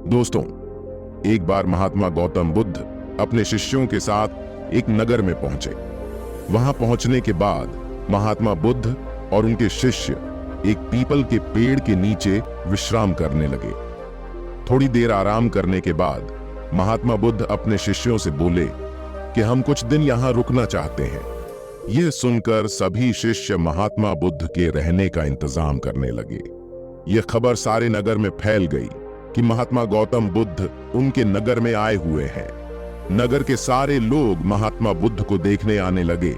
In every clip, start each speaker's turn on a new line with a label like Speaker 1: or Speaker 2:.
Speaker 1: दोस्तों, एक बार महात्मा गौतम बुद्ध अपने शिष्यों के साथ एक नगर में पहुंचे। वहां पहुंचने के बाद महात्मा बुद्ध और उनके शिष्य एक पीपल के पेड़ के नीचे विश्राम करने लगे। थोड़ी देर आराम करने के बाद महात्मा बुद्ध अपने शिष्यों से बोले कि हम कुछ दिन यहां रुकना चाहते हैं। यह सुनकर सभी शिष्य महात्मा बुद्ध के रहने का इंतजाम करने लगे। यह खबर सारे नगर में फैल गई कि महात्मा गौतम बुद्ध उनके नगर में आए हुए हैं। नगर के सारे लोग महात्मा बुद्ध को देखने आने लगे।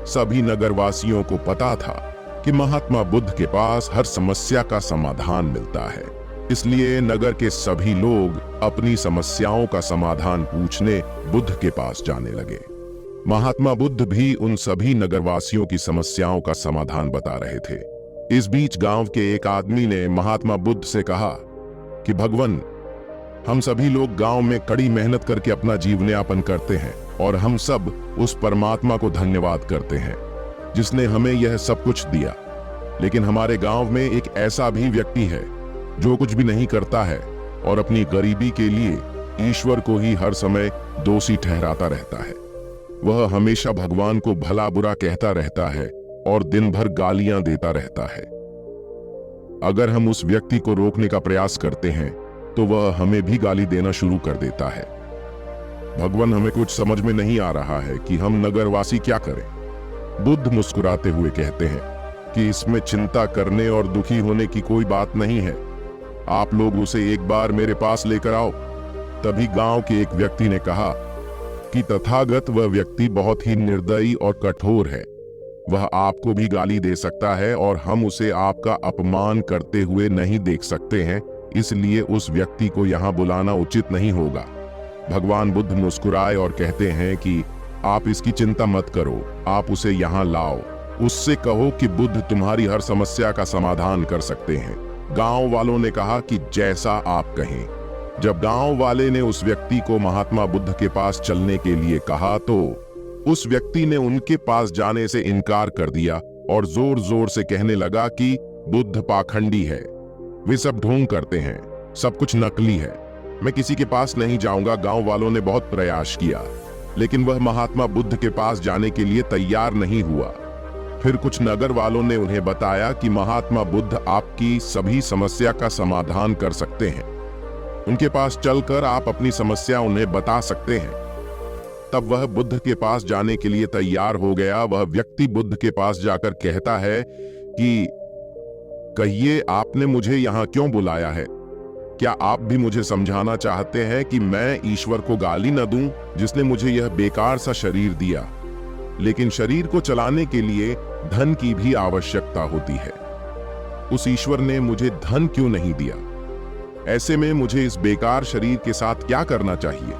Speaker 1: सभी नगरवासियों को पता था कि महात्मा बुद्ध के पास हर समस्या का समाधान मिलता है, इसलिए नगर के सभी लोग अपनी समस्याओं का समाधान पूछने बुद्ध के पास जाने लगे। महात्मा बुद्ध भी उन सभी नगरवासियों की समस्याओं का समाधान बता रहे थे। इस बीच गांव के एक आदमी ने महात्मा बुद्ध से कहा कि भगवान, हम सभी लोग गांव में कड़ी मेहनत करके अपना जीवनयापन करते हैं और हम सब उस परमात्मा को धन्यवाद करते हैं जिसने हमें यह सब कुछ दिया। लेकिन हमारे गांव में एक ऐसा भी व्यक्ति है जो कुछ भी नहीं करता है और अपनी गरीबी के लिए ईश्वर को ही हर समय दोषी ठहराता रहता है। वह हमेशा भगवान को भला बुरा कहता रहता है और दिन भर गालियां देता रहता है। अगर हम उस व्यक्ति को रोकने का प्रयास करते हैं तो वह हमें भी गाली देना शुरू कर देता है। भगवान, हमें कुछ समझ में नहीं आ रहा है कि हम नगरवासी क्या करें। बुद्ध मुस्कुराते हुए कहते हैं कि इसमें चिंता करने और दुखी होने की कोई बात नहीं है। आप लोग उसे एक बार मेरे पास लेकर आओ। तभी गांव के एक व्यक्ति ने कहा कि तथागत, वह व्यक्ति बहुत ही निर्दयी और कठोर है। वह आपको भी गाली दे सकता है और हम उसे आपका अपमान करते हुए नहीं देख सकते हैं, इसलिए उस व्यक्ति को यहाँ बुलाना उचित नहीं होगा। भगवान बुद्ध मुस्कुराए और कहते हैं कि आप इसकी चिंता मत करो, आप उसे यहाँ लाओ। उससे कहो कि बुद्ध तुम्हारी हर समस्या का समाधान कर सकते हैं। गांव वालों ने कहा कि जैसा आप कहें। जब गांव वाले ने उस व्यक्ति को महात्मा बुद्ध के पास चलने के लिए कहा तो उस व्यक्ति ने उनके पास जाने से इनकार कर दिया और जोर जोर से कहने लगा कि बुद्ध पाखंडी है, वे सब ढोंग करते हैं, सब कुछ नकली है, मैं किसी के पास नहीं जाऊंगा। गांव वालों ने बहुत प्रयास किया लेकिन वह महात्मा बुद्ध के पास जाने के लिए तैयार नहीं हुआ। फिर कुछ नगर वालों ने उन्हें बताया कि महात्मा बुद्ध आपकी सभी समस्या का समाधान कर सकते हैं, उनके पास चलकर आप अपनी समस्या उन्हें बता सकते हैं। तब वह बुद्ध के पास जाने के लिए तैयार हो गया। वह व्यक्ति बुद्ध के पास जाकर कहता है कि कहिए, आपने मुझे यहाँ क्यों बुलाया है? क्या आप भी मुझे समझाना चाहते हैं कि मैं ईश्वर को गाली न दूं जिसने मुझे यह बेकार सा शरीर दिया? लेकिन शरीर को चलाने के लिए धन की भी आवश्यकता होती है। उस ईश्वर ने मुझे धन क्यों नहीं दिया? ऐसे में मुझे इस बेकार शरीर के साथ क्या करना चाहिए?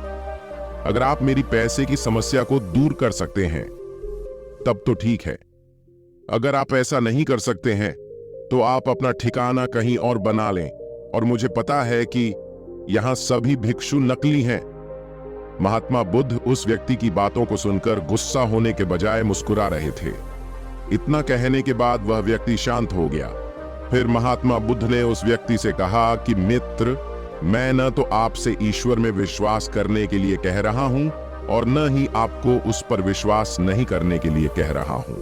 Speaker 1: अगर आप मेरी पैसे की समस्या को दूर कर सकते हैं तब तो ठीक है। अगर आप ऐसा नहीं कर सकते हैं तो आप अपना ठिकाना कहीं और बना लें, और मुझे पता है कि यहां सभी भिक्षु नकली हैं। महात्मा बुद्ध उस व्यक्ति की बातों को सुनकर गुस्सा होने के बजाय मुस्कुरा रहे थे। इतना कहने के बाद वह व्यक्ति शांत हो गया। फिर महात्मा बुद्ध ने उस व्यक्ति से कहा कि मित्र, मैं न तो आपसे ईश्वर में विश्वास करने के लिए कह रहा हूं और न ही आपको उस पर विश्वास नहीं करने के लिए कह रहा हूं।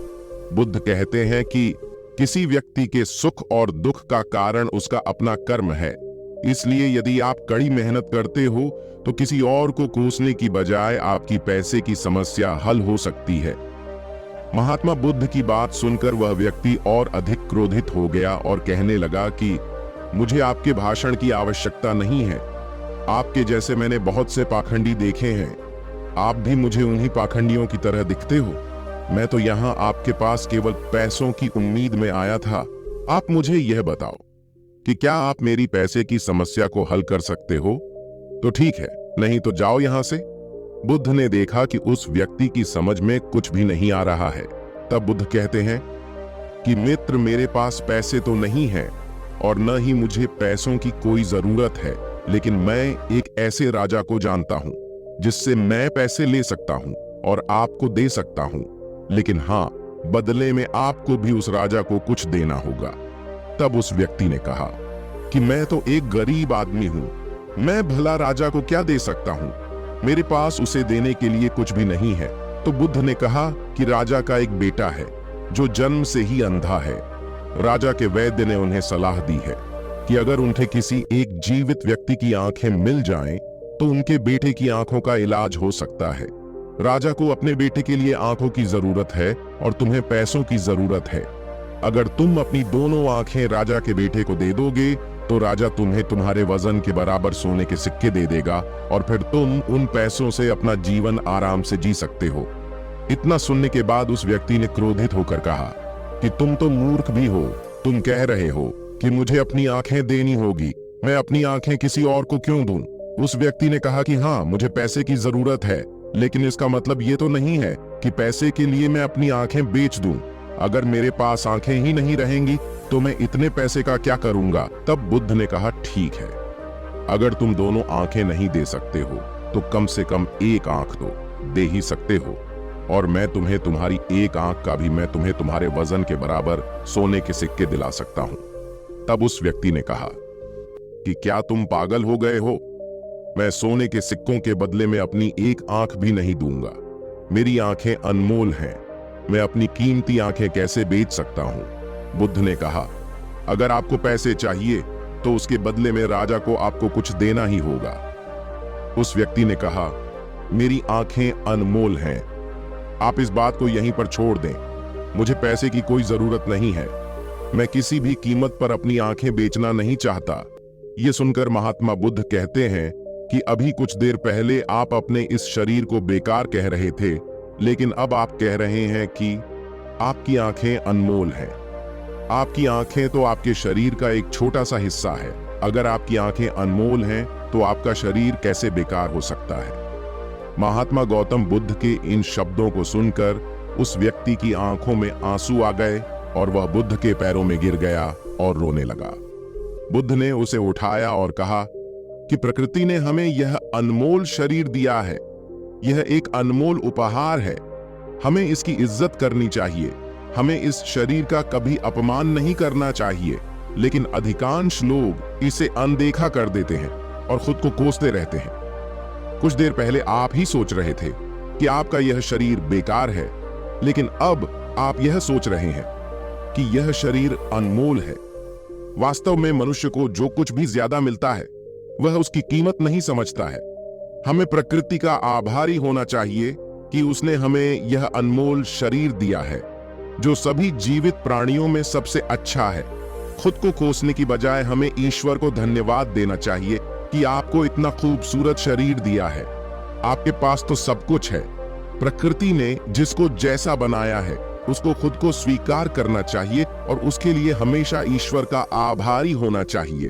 Speaker 1: बुद्ध कहते हैं कि किसी व्यक्ति के सुख और दुख का कारण उसका अपना कर्म है, इसलिए यदि आप कड़ी मेहनत करते हो तो किसी और को कोसने की बजाय आपकी पैसे की समस्या हल हो सकती है। महात्मा बुद्ध की बात सुनकर वह व्यक्ति और अधिक क्रोधित हो गया और कहने लगा कि मुझे आपके भाषण की आवश्यकता नहीं है। आपके जैसे मैंने बहुत से पाखंडी देखे हैं। आप भी मुझे उन्हीं पाखंडियों की तरह दिखते हो। मैं तो यहाँ आपके पास केवल पैसों की उम्मीद में आया था। आप मुझे यह बताओ कि क्या आप मेरी पैसे की समस्या को हल कर सकते हो? तो ठीक है, नहीं तो जाओ यहाँ से। बुद्ध ने देखा कि उस व्यक्ति की समझ में कुछ भी नहीं आ रहा है। तब बुद्ध कहते हैं कि मित्र, मेरे पास पैसे तो नहीं है और न ही मुझे पैसों की कोई जरूरत है, लेकिन मैं एक ऐसे राजा को जानता हूं जिससे मैं पैसे ले सकता हूं और आपको दे सकता हूं, लेकिन हाँ, बदले में आपको भी उस राजा को कुछ देना होगा। तब उस व्यक्ति ने कहा कि मैं तो एक गरीब आदमी हूं, मैं भला राजा को क्या दे सकता हूँ? मेरे पास उसे देने के लिए कुछ भी नहीं है। तो बुद्ध ने कहा कि राजा का एक बेटा है जो जन्म से ही अंधा है। राजा के वैद्य ने उन्हें सलाह दी है कि अगर उन्हें किसी एक जीवित व्यक्ति की आंखें मिल जाएं, तो उनके बेटे की आंखों का इलाज हो सकता है। राजा को अपने बेटे के लिए आंखों की जरूरत है और तुम्हें पैसों की जरूरत है। अगर तुम अपनी दोनों आंखें राजा के बेटे को दे दोगे तो राजा तुम्हें तुम्हारे वजन के बराबर सोने के सिक्के दे देगा और फिर तुम उन पैसों से अपना जीवन आराम से जी सकते हो। इतना सुनने के बाद उस व्यक्ति ने क्रोधित होकर कहा कि तुम तो मूर्ख भी हो। तुम कह रहे हो कि मुझे अपनी आंखें देनी होगी, मैं अपनी आंखें किसी और को क्यों दूं? उस व्यक्ति ने कहा कि हाँ, मुझे पैसे की जरूरत है, लेकिन इसका मतलब ये तो नहीं है कि पैसे के लिए मैं अपनी आंखें बेच दूं। अगर मेरे पास आंखें ही नहीं रहेंगी तो मैं इतने पैसे का क्या करूंगा? तब बुद्ध ने कहा, ठीक है, अगर तुम दोनों आंखें नहीं दे सकते हो तो कम से कम एक आंख तो दे ही सकते हो, और मैं तुम्हें तुम्हारी एक आंख का भी मैं तुम्हें तुम्हारे वजन के बराबर सोने के सिक्के दिला सकता हूं। तब उस व्यक्ति ने कहा कि क्या तुम पागल हो गए हो? मैं सोने के सिक्कों के बदले में अपनी एक आंख भी नहीं दूंगा। मेरी आंखें अनमोल हैं, मैं अपनी कीमती आंखें कैसे बेच सकता हूं? बुद्ध ने कहा, अगर आपको पैसे चाहिए तो उसके बदले में राजा को आपको कुछ देना ही होगा। उस व्यक्ति ने कहा, मेरी आंखें अनमोल हैं, आप इस बात को यहीं पर छोड़ दें, मुझे पैसे की कोई जरूरत नहीं है, मैं किसी भी कीमत पर अपनी आंखें बेचना नहीं चाहता। ये सुनकर महात्मा बुद्ध कहते हैं कि अभी कुछ देर पहले आप अपने इस शरीर को बेकार कह रहे थे, लेकिन अब आप कह रहे हैं कि आपकी आंखें अनमोल हैं। आपकी आंखें तो आपके शरीर का एक छोटा सा हिस्सा है। अगर आपकी आंखें अनमोल हैं तो आपका शरीर कैसे बेकार हो सकता है? महात्मा गौतम बुद्ध के इन शब्दों को सुनकर उस व्यक्ति की आंखों में आंसू आ गए और वह बुद्ध के पैरों में गिर गया और रोने लगा। बुद्ध ने उसे उठाया और कहा कि प्रकृति ने हमें यह अनमोल शरीर दिया है, यह एक अनमोल उपहार है, हमें इसकी इज्जत करनी चाहिए, हमें इस शरीर का कभी अपमान नहीं करना चाहिए। लेकिन अधिकांश लोग इसे अनदेखा कर देते हैं और खुद को कोसते रहते हैं। कुछ देर पहले आप ही सोच रहे थे कि आपका यह शरीर बेकार है, लेकिन अब आप यह सोच रहे हैं कि यह शरीर अनमोल है। वास्तव में मनुष्य को जो कुछ भी ज्यादा मिलता है वह उसकी कीमत नहीं समझता है। हमें प्रकृति का आभारी होना चाहिए कि उसने हमें यह अनमोल शरीर दिया है, जो सभी जीवित प्राणियों में सबसे अच्छा है। खुद को कोसने की बजाय हमें ईश्वर को धन्यवाद देना चाहिए कि आपको इतना खूबसूरत शरीर दिया है। आपके पास तो सब कुछ है। प्रकृति ने जिसको जैसा बनाया है उसको खुद को स्वीकार करना चाहिए और उसके लिए हमेशा ईश्वर का आभारी होना चाहिए।